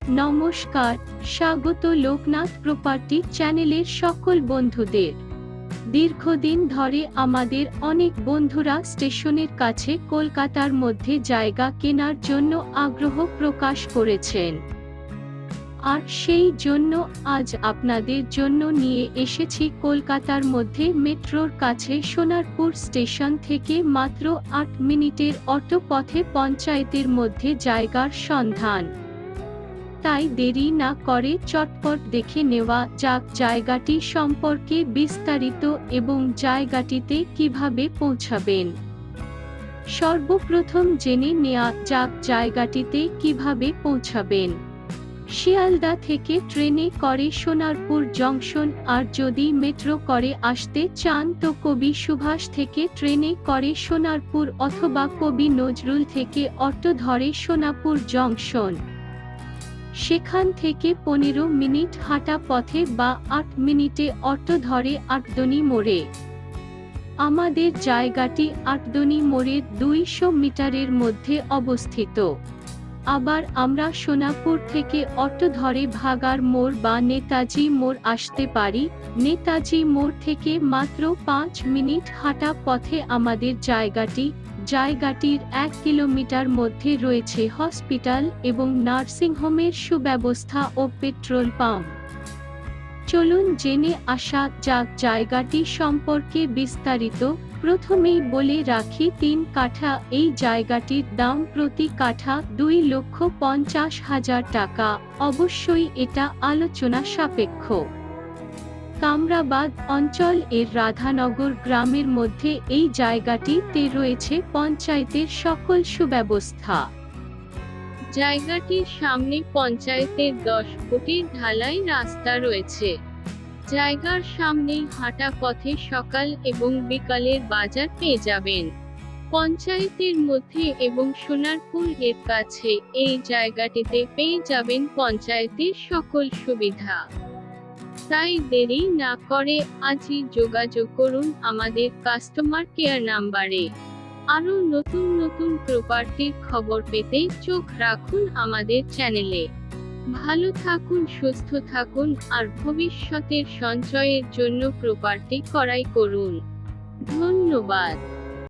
নমস্কার, স্বাগত লোকনাথ প্রপার্টি চ্যানেলের সকল বন্ধুদের। দীর্ঘদিন ধরে আমাদের অনেক বন্ধুরা স্টেশনের কাছে কলকাতার মধ্যে জায়গা কেনার জন্য আগ্রহ প্রকাশ করেছেন, আর সেই জন্য আজ আপনাদের জন্য নিয়ে এসেছি কলকাতার মধ্যে মেট্রোর কাছে সোনারপুর স্টেশন থেকে মাত্র ৮ মিনিটের অটো পথে পঞ্চায়েতের মধ্যে জায়গার সন্ধান। তাই দেরি না করে চটপট দেখে নেওয়া যাক জায়গাটি সম্পর্কে বিস্তারিত এবং জায়গাটিতে কিভাবে পৌঁছাবেন। সর্বপ্রথম জেনে নেওয়া যাক জায়গাটিতে কিভাবে পৌঁছাবেন। শিয়ালদা থেকে ট্রেনে করে সোনারপুর জংশন, আর যদি মেট্রো করে আসতে চান তো কবি সুভাষ থেকে ট্রেনে করে সোনারপুর অথবা কবি নজরুল থেকে অটো ধরে সোনারপুর জংশন। সেখান থেকে 15 মিনিট হাঁটা পথে বা 8 মিনিটে অটো ধরে আটদনি মোড়ে। আমাদের জায়গাটি আটদনি মোড়ের 200 মিটারের মধ্যে অবস্থিত। আবার আমরা সোনারপুর থেকে অটো ধরে ভাগার মোড় বা নেতাজি মোড় আসতে পারি। নেতাজি মোড় থেকে মাত্র 5 মিনিট হাঁটা পথে আমাদের জায়গাটির 1 কিলোমিটার মধ্যে রয়েছে হসপিটাল এবং নার্সিংহোমের সুব্যবস্থা ও পেট্রোল পাম্প। চলুন জেনে আসা যাক জায়গাটি সম্পর্কে বিস্তারিত। প্রথমেই বলে রাখি 3 কাঠা এই জায়গাটির দাম প্রতি কাঠা 2,50,000 টাকা। অবশ্যই এটা আলোচনা সাপেক্ষ। কামরাবাদ অঞ্চল এর রাধানগর গ্রামের মধ্যে এই জায়গাটিতে রয়েছে পঞ্চায়েতের সকল সুব্যবস্থা। জায়গাটির সামনে পঞ্চায়েতের 10 ফুটের ঢালাই রাস্তা রয়েছে। জায়গার সামনেই হাঁটা পথে সকাল এবং বিকালের বাজার পেয়ে যাবেন। পঞ্চায়েতের মধ্যে এবং সোনারপুর এর কাছে এই জায়গাটিতে পেয়ে যাবেন পঞ্চায়েতের সকল সুবিধা। তাই দেরি না করে আজই যোগাযোগ করুন আমাদের কাস্টমার কেয়ার নাম্বারে। আরও নতুন প্রপার্টির খবর পেতে চোখ রাখুন আমাদের চ্যানেলে। ভালো থাকুন, সুস্থ থাকুন, আর ভবিষ্যতের সঞ্চয়ের জন্য প্রপার্টি ক্রয় করুন। ধন্যবাদ।